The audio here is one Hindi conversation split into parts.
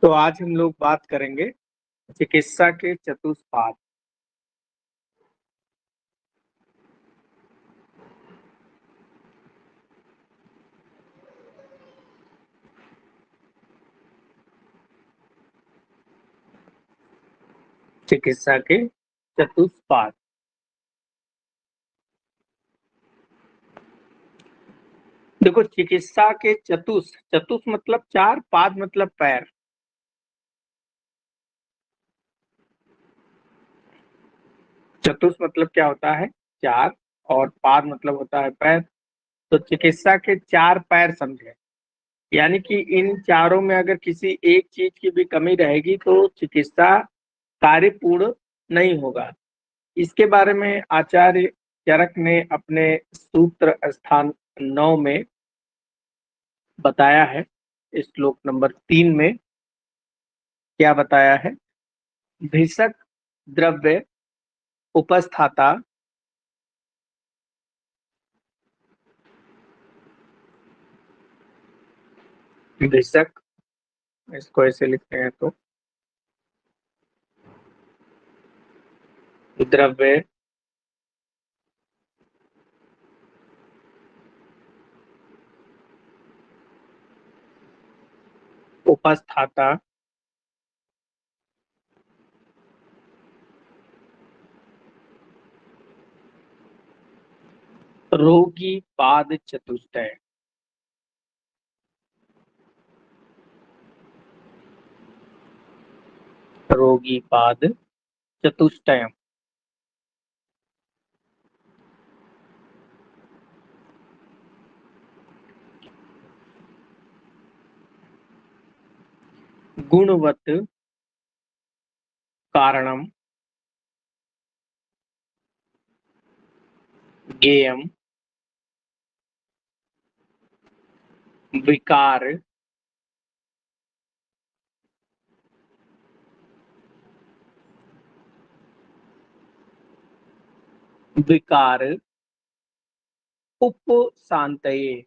तो आज हम लोग बात करेंगे चिकित्सा के चतुष्पाद। चिकित्सा के चतुष्पाद। देखो, चिकित्सा के चतुष मतलब चार, पाद मतलब पैर। चतुष मतलब क्या होता है? चार। और पाद मतलब होता है पैर। तो चिकित्सा के चार पैर समझे, यानी कि इन चारों में अगर किसी एक चीज की भी कमी रहेगी तो चिकित्सा कार्य पूर्ण नहीं होगा। इसके बारे में आचार्य चरक ने अपने सूत्र स्थान 9 में बताया है। श्लोक नंबर 3 में क्या बताया है? भिषक द्रव्य उपस्थाता भिषक, इसको ऐसे लिखते हैं तो द्रव्य उपस्थाता रोगी पाद चतुष्टय। रोगी पाद चतुष्टयम। गुणवत् कारणम ज्ञेयम विकार विकार उपशांतये।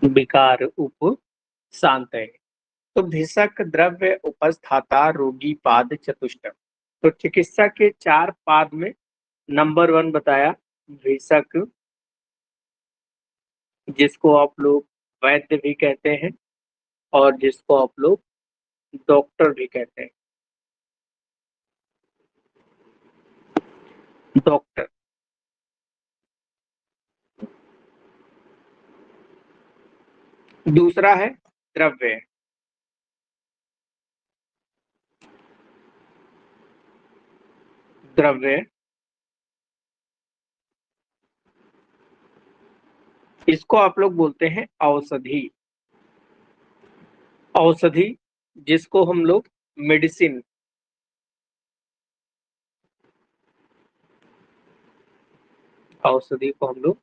विकार उप शांतये। तो भिषक द्रव्य उपस्थाता रोगी पाद चतुष्टय। तो चिकित्सा के चार पाद में नंबर 1 बताया भिषक, जिसको आप लोग वैद्य भी कहते हैं और जिसको आप लोग डॉक्टर भी कहते हैं। डॉक्टर। दूसरा है द्रव्य। द्रव्य, इसको आप लोग बोलते हैं औषधि। औषधि, जिसको हम लोग मेडिसिन, औषधि को हम लोग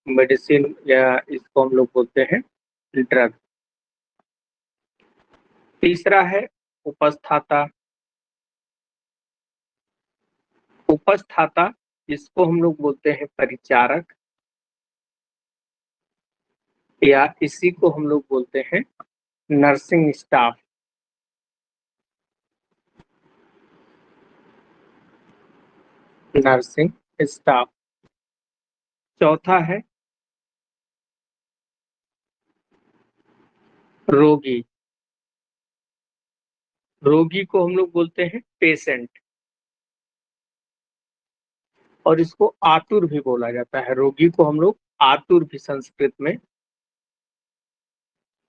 मेडिसिन या इसको हम लोग बोलते हैं ड्रग। तीसरा है उपस्थाता। उपस्थाता, जिसको हम लोग बोलते हैं परिचारक, या इसी को हम लोग बोलते हैं नर्सिंग स्टाफ। Nursing staff. चौथा है रोगी। रोगी को हम लोग बोलते हैं पेशेंट, और इसको आतुर भी बोला जाता है। रोगी को हम लोग आतुर भी संस्कृत में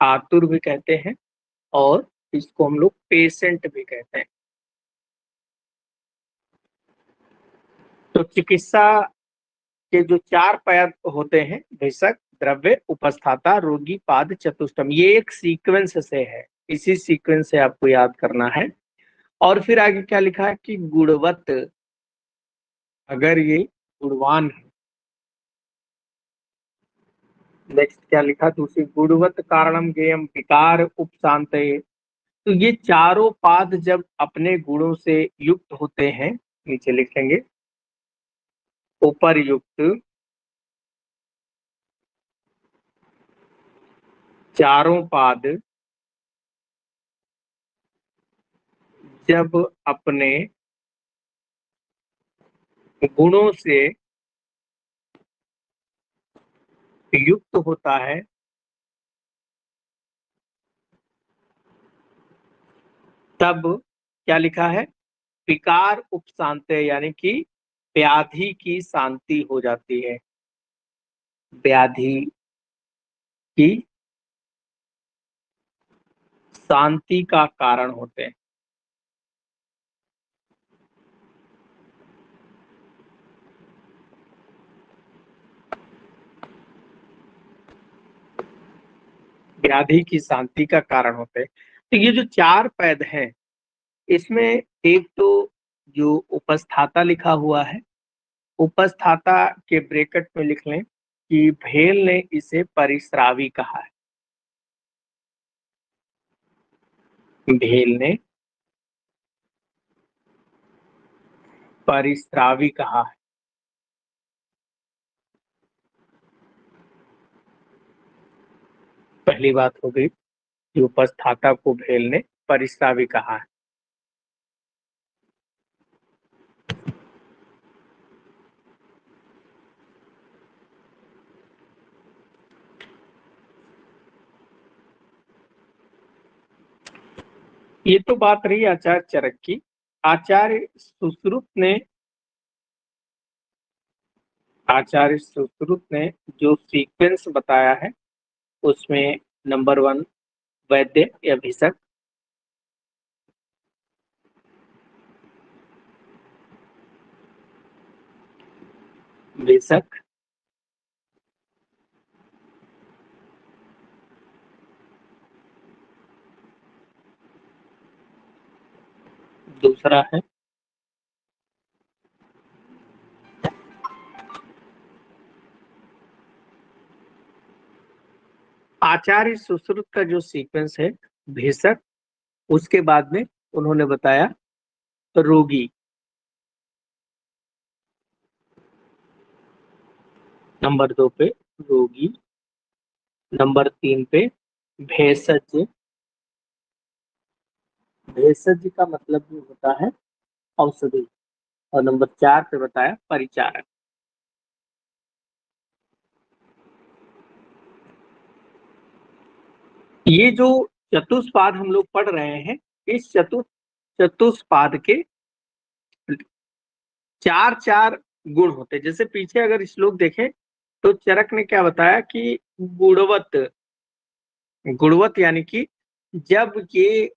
आतुर भी कहते हैं, और इसको हम लोग पेशेंट भी कहते हैं। तो चिकित्सा के जो चार पैर होते हैं, भिषक द्रव्य उपस्थाता रोगी पाद चतुष्टयम, ये एक सीक्वेंस से है। इसी सीक्वेंस से आपको याद करना है। और फिर आगे क्या लिखा है कि गुणवत्त, अगर ये गुणवान है। नेक्स्ट क्या लिखा? दूसरी, गुणवत्त कारणम ज्ञेयम विकार उपशांतये। तो ये चारों पाद जब अपने गुणों से युक्त होते हैं, नीचे लिखेंगे, उपर्युक्त चारों पाद जब अपने गुणों से युक्त होता है तब क्या लिखा है, विकार उपशांति, यानी कि व्याधि की शांति हो जाती है, व्याधि की शांति का कारण होते हैं। व्याधि की शांति का कारण होते हैं। तो ये जो चार पैद हैं, इसमें एक तो जो उपस्थाता लिखा हुआ है, उपस्थाता के ब्रैकेट में लिख लें कि भेल ने इसे परिस्रावी कहा है। भेल ने परिस्रावी कहा है। पहली बात हो गई कि उपस्थाता को भेल ने परिस्रावी कहा है। ये तो बात रही आचार्य चरक की। आचार्य सुश्रुत ने जो सीक्वेंस बताया है उसमें नंबर 1 वैद्य या भिषक, भिषक, दूसरा है आचार्य सुश्रुत का जो सीक्वेंस है भिषक, उसके बाद में उन्होंने बताया रोगी, नंबर 2 पे रोगी, नंबर 3 पे भेषज, भेषज का मतलब भी होता है औषधि, और नंबर 4 पे बताया परिचारक। ये जो चतुष्पाद हम लोग पढ़ रहे हैं, इस चतुष्पाद के चार चार गुण होते हैं। जैसे पीछे अगर श्लोक देखें तो चरक ने क्या बताया कि गुणवत, गुणवत यानी कि जब ये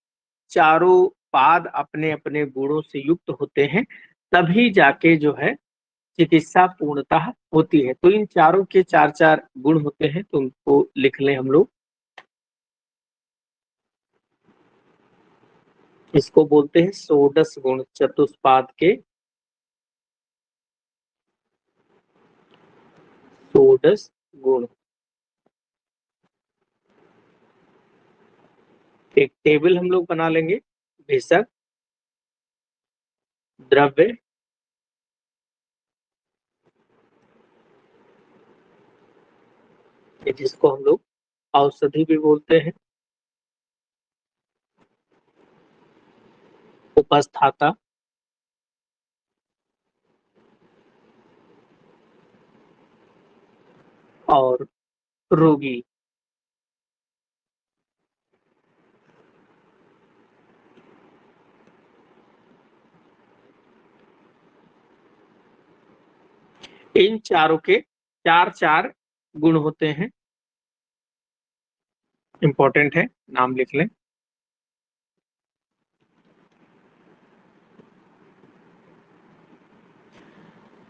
चारों पाद अपने अपने गुणों से युक्त होते हैं तभी जाके जो है चिकित्सा पूर्णतः होती है। तो इन चारों के चार चार गुण होते हैं, तो उनको लिख लें हम लोग। इसको बोलते हैं षोडश गुण, चतुष्पाद के षोडश गुण। एक टेबल हम लोग बना लेंगे, भिषक, द्रव्य, जिसको हम लोग औषधि भी बोलते हैं, उपस्थाता, और रोगी। इन चारों के चार चार गुण होते हैं, इंपॉर्टेंट है, नाम लिख लें।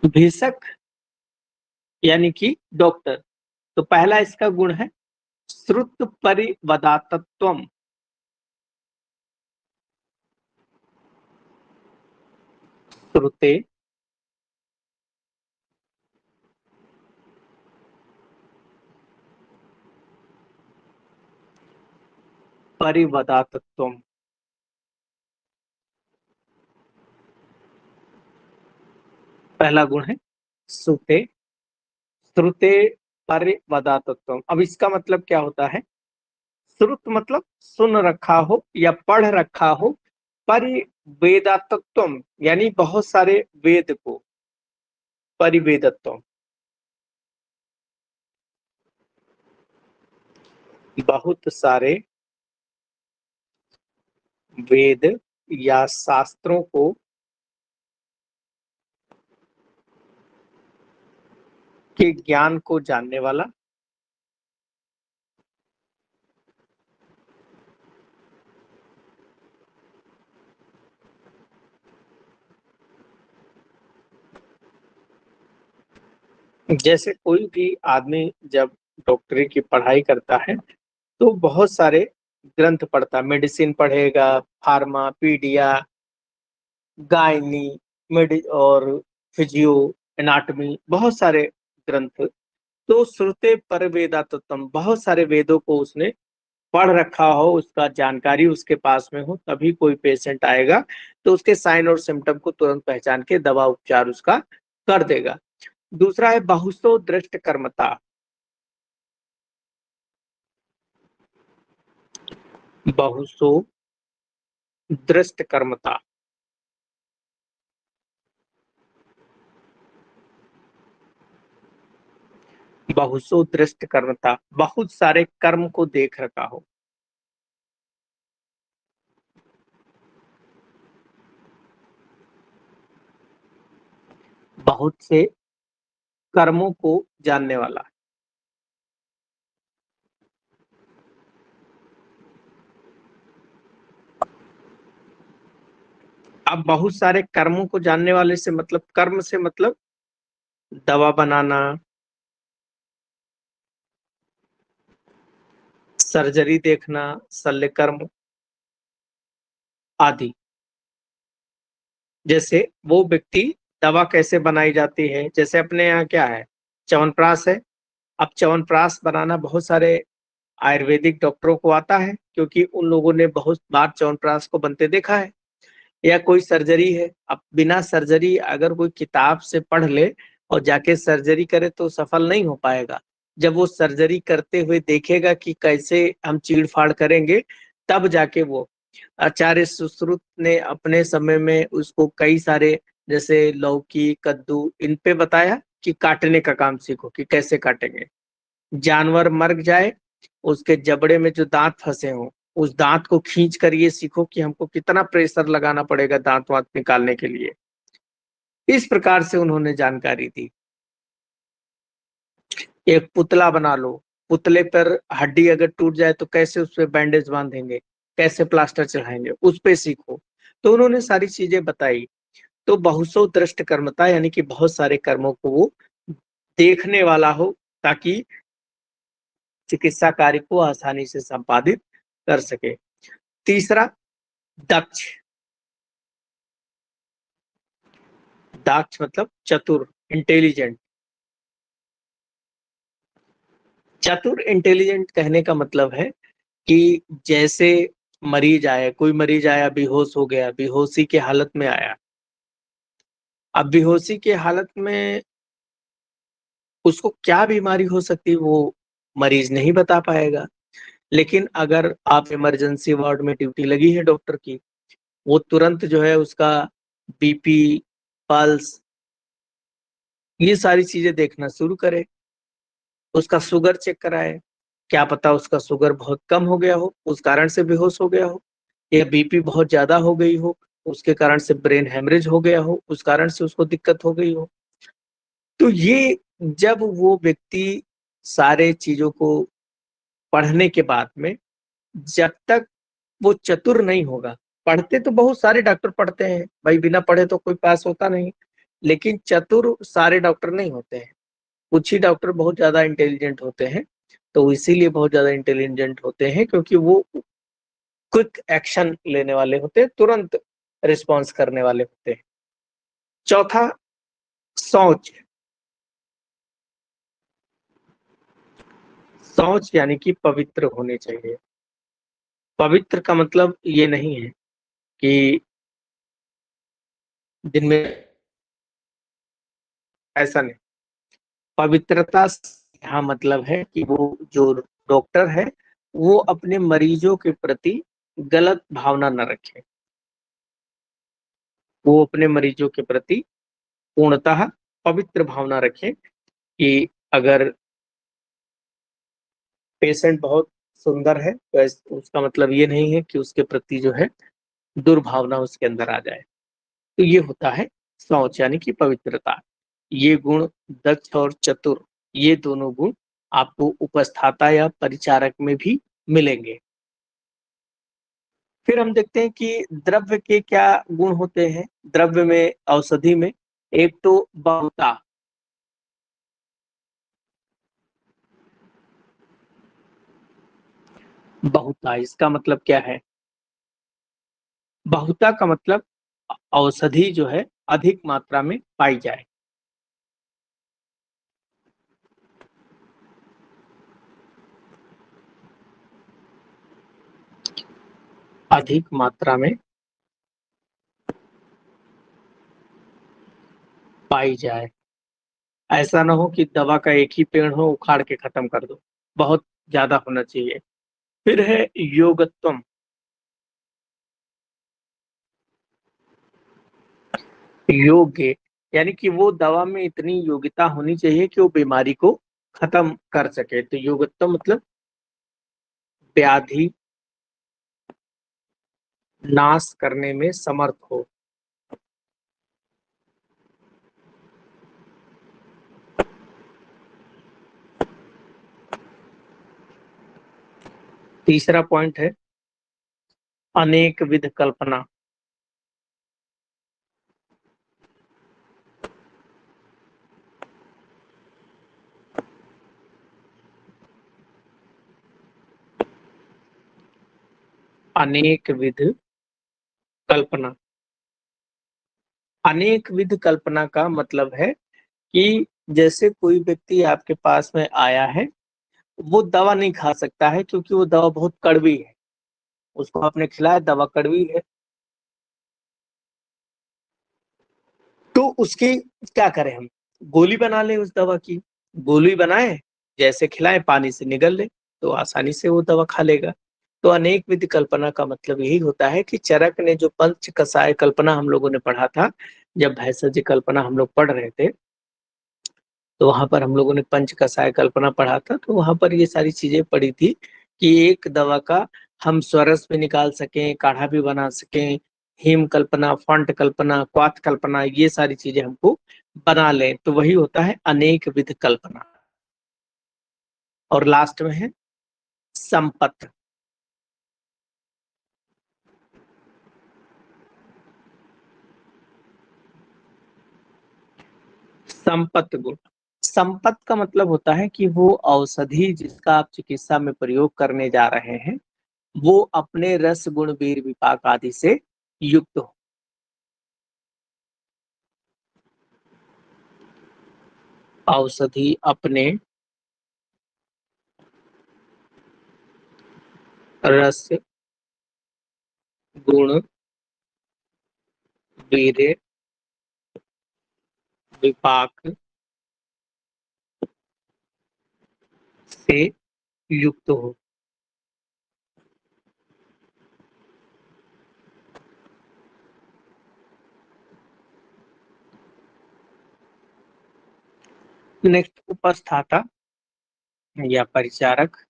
भिषक यानी कि डॉक्टर, तो पहला इसका गुण है श्रुत परिवदातत्वम, श्रुते परिवदातत्वम, पहला गुण है सुते, श्रुते परिवदातत्वम। अब इसका मतलब क्या होता है? श्रुत मतलब सुन रखा हो या पढ़ रखा हो, परिवेदातत्वम यानी बहुत सारे वेद को, परिवेदत्वम, बहुत सारे वेद या शास्त्रों को के ज्ञान को जानने वाला, जैसे कोई भी आदमी जब डॉक्टरी की पढ़ाई करता है तो बहुत सारे ग्रंथ पढ़ता, मेडिसिन पढ़ेगा, फार्मा, पीडिया, गायनी, मेडि और फिजियो, एनाटॉमी, बहुत सारे ग्रंथ। तो श्रुते पर वेदातत्वम, बहुत सारे वेदों को उसने पढ़ रखा हो, उसका जानकारी उसके पास में हो, तभी कोई पेशेंट आएगा तो उसके साइन और सिम्टम को तुरंत पहचान के दवा उपचार उसका कर देगा। दूसरा है बहुसो दृष्ट कर्मता, बहुसो दृष्ट कर्मता, बहुसो दृष्ट कर्मता, बहुत सारे कर्म को देख रखा हो। बहुत से कर्मों को जानने वाला। अब बहुत सारे कर्मों को जानने वाले से मतलब, कर्म से मतलब दवा बनाना, सर्जरी देखना, शल्यकर्म आदि। जैसे वो व्यक्ति, दवा कैसे बनाई जाती है, जैसे अपने यहाँ क्या है, च्यवनप्राश है। अब च्यवनप्राश बनाना बहुत सारे आयुर्वेदिक डॉक्टरों को आता है, क्योंकि उन लोगों ने बहुत बार च्यवनप्राश को बनते देखा है। या कोई सर्जरी है, अब बिना सर्जरी अगर कोई किताब से पढ़ ले और जाके सर्जरी करे तो सफल नहीं हो पाएगा। जब वो सर्जरी करते हुए देखेगा कि कैसे हम चीड़ फाड़ करेंगे, तब जाके वो, आचार्य सुश्रुत ने अपने समय में उसको कई सारे, जैसे लौकी, कद्दू, इन पे बताया कि काटने का काम सीखो कि कैसे काटेंगे। जानवर मर जाए, उसके जबड़े में जो दांत फंसे हों, उस दांत को खींच कर ये सीखो कि हमको कितना प्रेशर लगाना पड़ेगा दांत वांत निकालने के लिए। इस प्रकार से उन्होंने जानकारी दी। एक पुतला बना लो, पुतले पर हड्डी अगर टूट जाए तो कैसे उस पे बैंडेज बांधेंगे, कैसे प्लास्टर चढ़ाएंगे, उस पे सीखो। तो उन्होंने सारी चीजें बताई। तो बहुसो दृष्ट कर्मता यानी कि बहुत सारे कर्मों को वो देखने वाला हो, ताकि चिकित्सा कार्य को आसानी से संपादित कर सके। तीसरा, दक्ष। दक्ष मतलब चतुर, इंटेलिजेंट। चतुर इंटेलिजेंट कहने का मतलब है कि जैसे मरीज आया, कोई मरीज आया बेहोश हो गया, बेहोशी की हालत में आया। अब बेहोशी की हालत में उसको क्या बीमारी हो सकती है वो मरीज नहीं बता पाएगा। लेकिन अगर आप इमरजेंसी वार्ड में ड्यूटी लगी है डॉक्टर की, वो तुरंत जो है उसका बीपी, पल्स, ये सारी चीजें देखना शुरू करे, उसका शुगर चेक कराए। क्या पता उसका शुगर बहुत कम हो गया हो, उस कारण से बेहोश हो गया हो, या बीपी बहुत ज्यादा हो गई हो, उसके कारण से ब्रेन हेमरेज हो गया हो, उस कारण से उसको दिक्कत हो गई हो। तो ये, जब वो व्यक्ति सारे चीजों को पढ़ने के बाद में, जब तक वो चतुर नहीं होगा, पढ़ते तो बहुत सारे डॉक्टर पढ़ते हैं भाई, बिना पढ़े तो कोई पास होता नहीं, लेकिन चतुर सारे डॉक्टर नहीं होते हैं। कुछ ही डॉक्टर बहुत ज्यादा इंटेलिजेंट होते हैं। तो इसीलिए बहुत ज्यादा इंटेलिजेंट होते हैं क्योंकि वो क्विक एक्शन लेने वाले होते हैं, तुरंत रिस्पॉन्स करने वाले होते हैं। चौथा, सोच। सोच यानी कि पवित्र होने चाहिए। पवित्र का मतलब ये नहीं है कि दिन में ऐसा नहीं। पवित्रता से यहाँ मतलब है कि वो जो डॉक्टर है वो अपने मरीजों के प्रति गलत भावना न रखे, वो अपने मरीजों के प्रति पूर्णतः पवित्र भावना रखे कि अगर पेशेंट बहुत सुंदर है तो उसका मतलब ये नहीं है कि उसके प्रति जो है दुर्भावना उसके अंदर आ जाए। तो ये होता है शौच यानी कि पवित्रता। ये गुण दक्ष और चतुर, ये दोनों गुण आपको उपस्थाता या परिचारक में भी मिलेंगे। फिर हम देखते हैं कि द्रव्य के क्या गुण होते हैं। द्रव्य में, औषधि में, एक तो बहुता। बहुता इसका मतलब क्या है? बहुता का मतलब औषधि जो है अधिक मात्रा में पाई जाए। अधिक मात्रा में पाई जाए। ऐसा ना हो कि दवा का एक ही पेड़ हो, उखाड़ के खत्म कर दो, बहुत ज्यादा होना चाहिए। फिर है योगत्वम। योग्य यानी कि वो दवा में इतनी योग्यता होनी चाहिए कि वो बीमारी को खत्म कर सके। तो योगत्व मतलब व्याधि नाश करने में समर्थ हो। तीसरा पॉइंट है अनेक विध कल्पना। अनेक विध कल्पना। अनेक विध कल्पना का मतलब है कि जैसे कोई व्यक्ति आपके पास में आया है, वो दवा नहीं खा सकता है क्योंकि वो दवा बहुत कड़वी है। उसको आपने खिलाया, दवा कड़वी है, तो उसकी क्या करें हम? गोली बना लें उस दवा की। गोली बनाए, जैसे खिलाएं पानी से निगल ले, तो आसानी से वो दवा खा लेगा। तो अनेक विधि कल्पना का मतलब यही होता है कि चरक ने जो पंच कसाय कल्पना हम लोगों ने पढ़ा था, जब भैषज कल्पना हम लोग पढ़ रहे थे, तो वहां पर हम लोगों ने पंच कसाय कल्पना पढ़ा था। तो वहां पर ये सारी चीजें पढ़ी थी कि एक दवा का हम स्वरस भी निकाल सकें, काढ़ा भी बना सकें, हेम कल्पना, फंट कल्पना, क्वाथ कल्पना, ये सारी चीजें हमको बना लें। तो वही होता है अनेक विध कल्पना। और लास्ट में है संपत। संपत गुण। संपत का मतलब होता है कि वो औषधि जिसका आप चिकित्सा में प्रयोग करने जा रहे हैं, वो अपने रस गुण वीर विपाक आदि से युक्त हो। औषधि अपने रस गुण वीर्य विपाक से युक्त हो। नेक्स्ट उपस्थाता या परिचारक।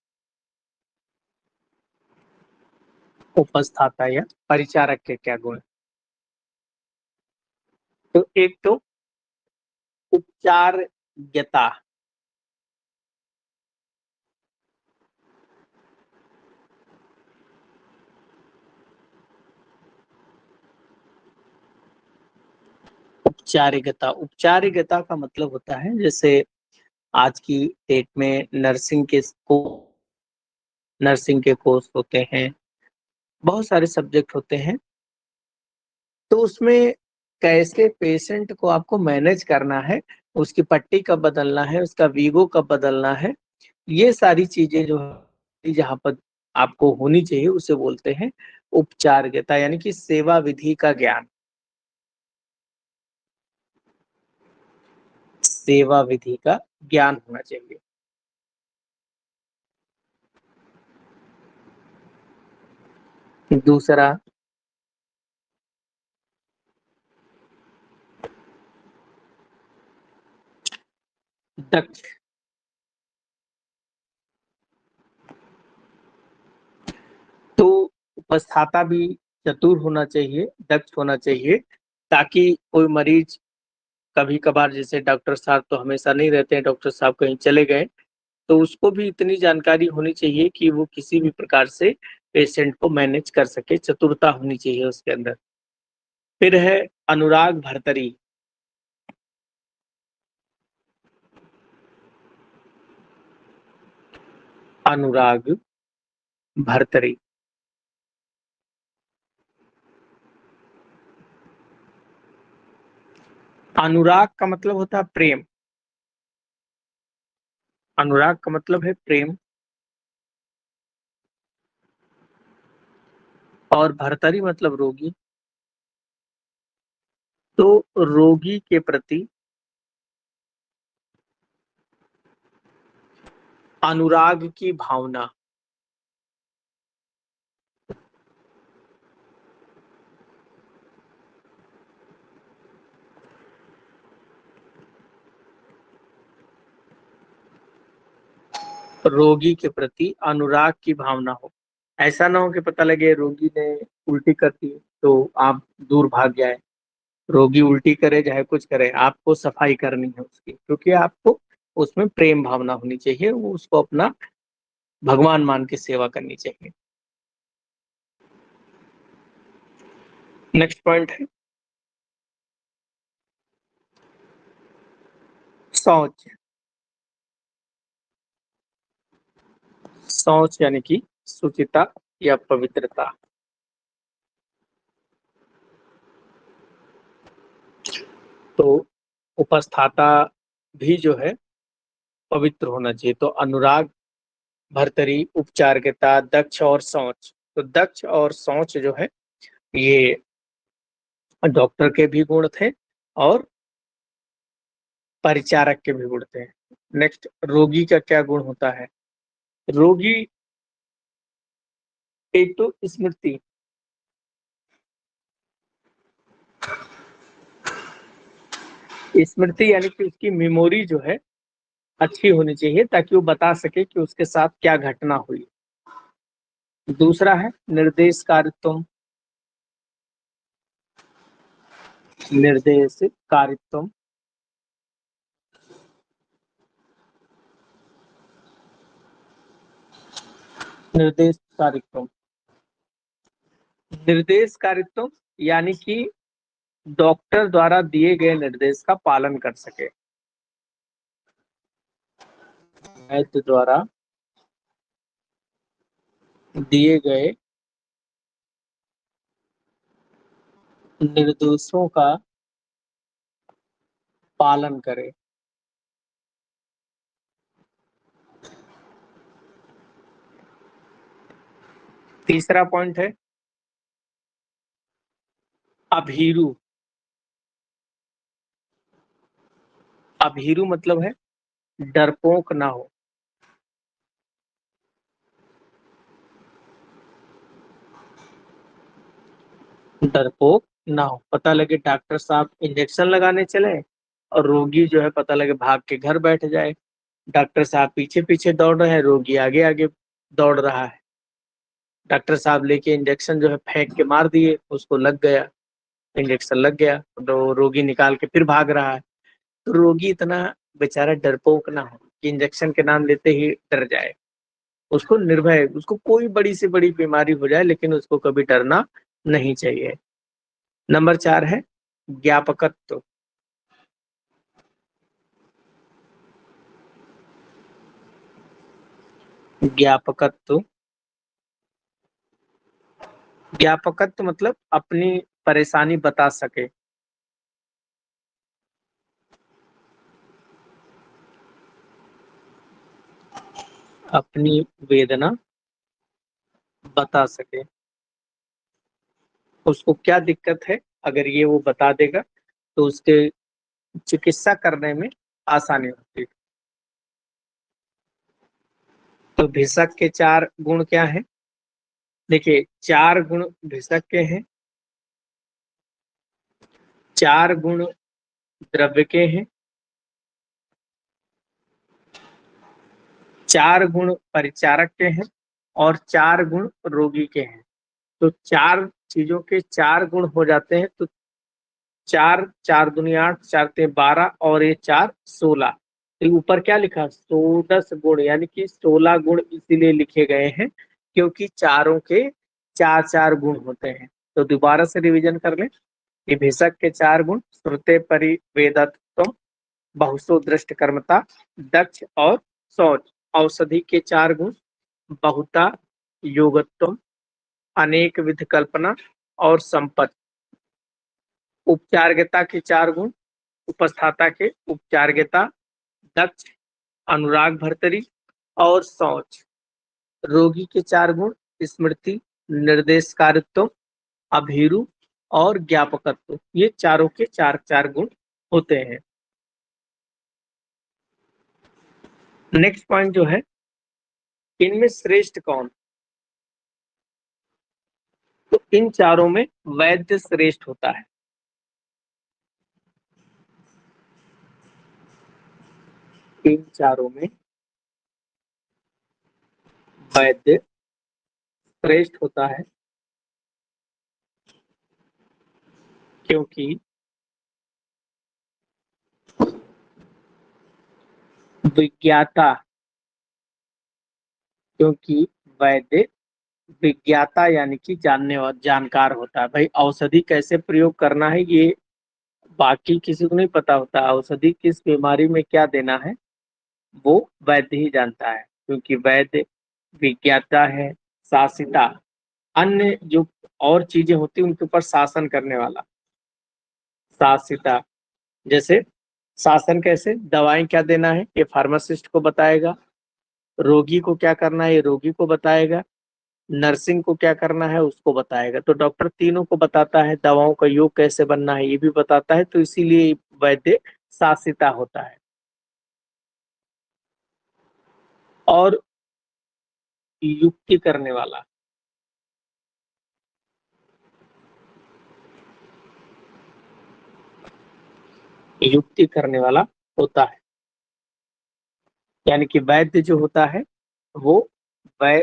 उपस्थाता या परिचारक के क्या गुण? तो एक तो उपचारयता। उपचारिकता, उपचारिकता का मतलब होता है जैसे आज की डेट में नर्सिंग के कोर्स होते हैं, बहुत सारे सब्जेक्ट होते हैं। तो उसमें कैसे पेशेंट को आपको मैनेज करना है, उसकी पट्टी कब बदलना है, उसका वीगो कब बदलना है, ये सारी चीजें जो है जहाँ पर आपको होनी चाहिए उसे बोलते हैं उपचारकता यानी कि सेवा विधि का ज्ञान। सेवा विधि का ज्ञान होना चाहिए। दूसरा, दक्ष। तो उपस्थाता भी चतुर होना चाहिए, दक्ष होना चाहिए, ताकि कोई मरीज कभी कभार, जैसे डॉक्टर साहब तो हमेशा नहीं रहते हैं, डॉक्टर साहब कहीं चले गए, तो उसको भी इतनी जानकारी होनी चाहिए कि वो किसी भी प्रकार से पेशेंट को मैनेज कर सके, चतुरता होनी चाहिए उसके अंदर। फिर है अनुराग भरतरी। अनुराग भरतरी। अनुराग का मतलब होता है प्रेम। अनुराग का मतलब है प्रेम। और भरतरी मतलब रोगी। तो रोगी के प्रति अनुराग की भावना। रोगी के प्रति अनुराग की भावना हो। ऐसा ना हो कि पता लगे रोगी ने उल्टी कर दी तो आप दूर भाग जाए। रोगी उल्टी करे चाहे कुछ करे, आपको सफाई करनी है उसकी, क्योंकि आपको उसमें प्रेम भावना होनी चाहिए, वो उसको अपना भगवान मान के सेवा करनी चाहिए। नेक्स्ट पॉइंट है शौच। शौच यानी कि शुचिता या पवित्रता। तो उपस्थाता भी जो है पवित्र होना चाहिए। तो अनुराग, भर्तरी, उपचारिकता, दक्ष और शौच। तो दक्ष और शौच जो है ये डॉक्टर के भी गुण थे और परिचारक के भी गुण थे। नेक्स्ट, रोगी का क्या गुण होता है? रोगी एक तो स्मृति। स्मृति यानी कि उसकी मेमोरी जो है अच्छी होनी चाहिए, ताकि वो बता सके कि उसके साथ क्या घटना हुई। दूसरा है निर्देश कारित्व। निर्देश कारित्व। निर्देश कारित्व। निर्देश कारित्व यानी कि डॉक्टर द्वारा दिए गए निर्देश का पालन कर सके। वैद्य द्वारा दिए गए निर्देशों का पालन करे। तीसरा पॉइंट है अभीरू। अभीरू मतलब है डरपोक ना हो। डरपोक ना हो। पता लगे डॉक्टर साहब इंजेक्शन लगाने चले और रोगी जो है पता लगे भाग के घर बैठ जाए। डॉक्टर साहब पीछे पीछे दौड़ रहे हैं, रोगी आगे आगे दौड़ रहा है। डॉक्टर साहब लेके इंजेक्शन जो है फेंक के मार दिए, उसको लग गया, इंजेक्शन लग गया, तो रोगी निकाल के फिर भाग रहा है। तो रोगी इतना बेचारा डरपोक ना हो कि इंजेक्शन के नाम लेते ही डर जाए। उसको निर्भय, उसको कोई बड़ी से बड़ी बीमारी हो जाए लेकिन उसको कभी डरना नहीं चाहिए। नंबर 4 है ज्ञापकत्व। ज्ञापकत्व। ज्ञापकत्व मतलब अपनी परेशानी बता सके। अपनी वेदना बता सके। उसको क्या दिक्कत है, अगर ये वो बता देगा तो उसके चिकित्सा करने में आसानी होती है। तो भिषक के 4 गुण क्या हैं? देखिए 4 गुण भिषक के हैं, 4 गुण द्रव्य के हैं, 4 गुण परिचारक के हैं और 4 गुण रोगी के हैं। तो 4 चीजों के 4 गुण हो जाते हैं। तो 4 4 दूनी 8, 4 ते 12 और ये 4 16। तो ऊपर क्या लिखा? 16 गुण, यानी कि 16 गुण इसीलिए लिखे गए हैं क्योंकि चारों के 4 4 गुण होते हैं। तो दोबारा से रिवीजन कर लें कि भिषक के 4 गुण: श्रुते परिवेदत्वम, बहुसो दृष्ट कर्मता, दक्ष और शौच। औषधि के 4 गुण: बहुता, योगत्वम, अनेक विध कल्पना और संपत्ति। उपचार्यता के 4 गुण: उपस्थाता के उपचार्यता, दक्ष, अनुराग भर्तरी और शौच। रोगी के 4 गुण: स्मृति, निर्देशकारित्व, अभीरु और ज्ञापकत्व। ये चारों के 4 4 गुण होते हैं। नेक्स्ट पॉइंट जो है, इनमें श्रेष्ठ कौन? तो इन चारों में वैद्य श्रेष्ठ होता है। इन चारों में वैद्य श्रेष्ठ होता है क्योंकि विज्ञाता, क्योंकि वैद्य विज्ञाता यानी कि जानने और जानकार होता है। भाई औषधि कैसे प्रयोग करना है ये बाकी किसी को नहीं पता होता। औषधि किस बीमारी में क्या देना है वो वैद्य ही जानता है, क्योंकि वैद्य विज्ञाता है, शासिता, अन्य जो और चीजें होती हैं उनके ऊपर शासन करने वाला, शासिता। जैसे शासन कैसे, दवाएं क्या देना है ये फार्मासिस्ट को बताएगा, रोगी को क्या करना है ये रोगी को बताएगा, नर्सिंग को क्या करना है उसको बताएगा। तो डॉक्टर तीनों को बताता है, दवाओं का योग कैसे बनना है ये भी बताता है। तो इसीलिए वैद्य शासिता होता है। और युक्ति करने वाला, युक्ति करने वाला होता है। यानी कि वैद्य जो होता है वो वै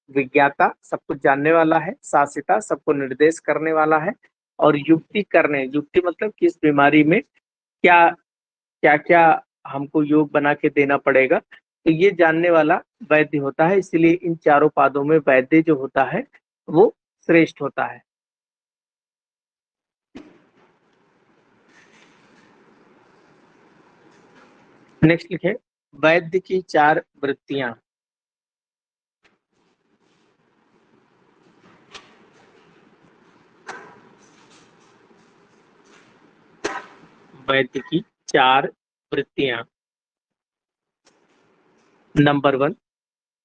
विज्ञाता सब कुछ जानने वाला है, शासिता सबको निर्देश करने वाला है, और युक्ति करने, युक्ति मतलब किस बीमारी में क्या क्या क्या हमको योग बना के देना पड़ेगा, तो ये जानने वाला वैद्य होता है। इसीलिए इन चारों पादों में वैद्य जो होता है वो श्रेष्ठ होता है। नेक्स्ट लिखे, वैद्य की 4 वृत्तियां। वैद्य की 4 वृत्तियां। नंबर 1,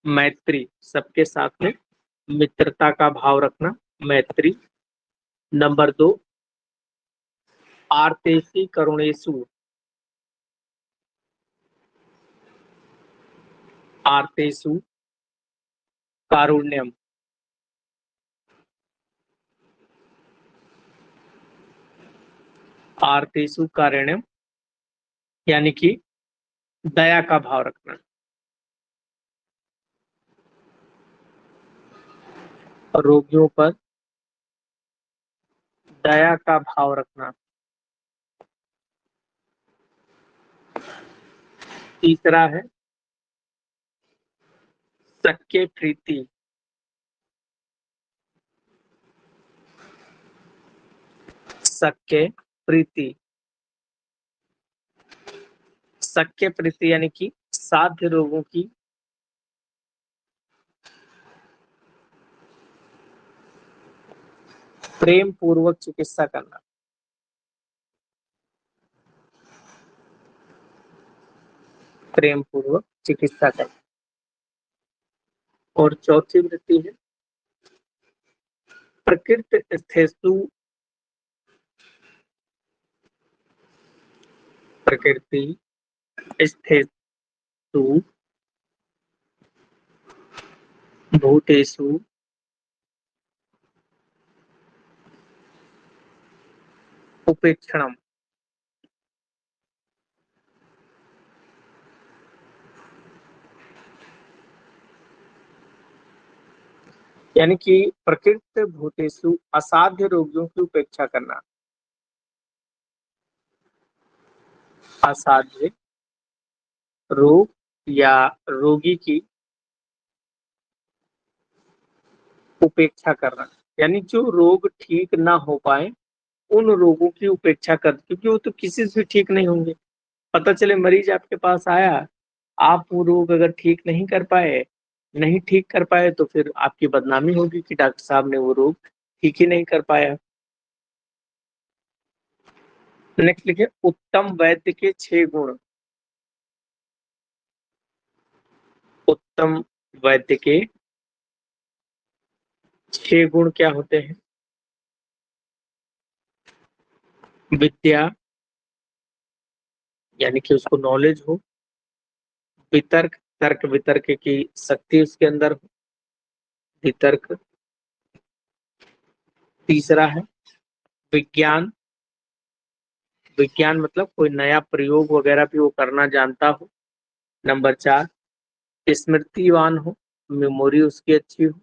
मैत्री, सबके साथ में मित्रता का भाव रखना, मैत्री। नंबर 2, आर्तेसी करुणेशु, आर्तेषु कारुण्यम। आर्तेषु कारुण्यम यानी कि दया का भाव रखना। रोगियों पर दया का भाव रखना। तीसरा है सख्य प्रीति, सख्य प्रीति। सख्य प्रीति यानी कि साध्य रोगों की प्रेम पूर्वक चिकित्सा करना। प्रेम पूर्वक चिकित्सा करना। और चौथी वृत्ति है प्रकृति स्थेषु, प्रकृति स्थितु भूतेषु उपेक्षणम। यानी कि प्रकृत भूतेषु असाध्य रोगियों की उपेक्षा करना। असाध्य रोग या रोगी की उपेक्षा करना, यानी जो रोग ठीक ना हो पाए उन रोगों की उपेक्षा कर, क्योंकि वो तो किसी से ठीक नहीं होंगे। पता चले मरीज आपके पास आया, आप वो रोग अगर ठीक नहीं कर पाए, नहीं ठीक कर पाए, तो फिर आपकी बदनामी होगी कि डॉक्टर साहब ने वो रोग ठीक ही नहीं कर पाया। नेक्स्ट लिखिए, उत्तम वैद्य के 6 गुण। उत्तम वैद्य के 6 गुण क्या होते हैं? विद्या, यानी कि उसको नॉलेज हो। वितर्क, तर्क वितर्क की शक्ति उसके अंदर हो। वितर्क। तीसरा है विज्ञान। विज्ञान मतलब कोई नया प्रयोग वगैरह भी वो करना जानता हो। नंबर 4, स्मृतिवान हो, मेमोरी उसकी अच्छी हो।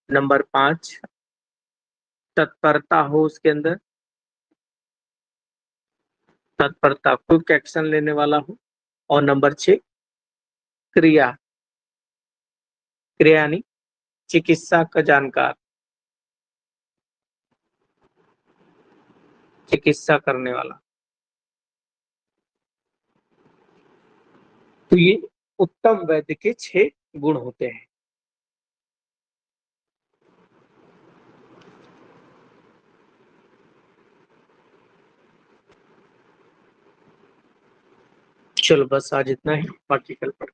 नंबर 5, तत्परता हो उसके अंदर, तत्परता, क्विक एक्शन लेने वाला हो। और नंबर 6, क्रिया। क्रिया यानी चिकित्सा का जानकार, चिकित्सा करने वाला। तो ये उत्तम वैद्य के 6 गुण होते हैं। चलो बस आज इतना ही, बाकी कल पर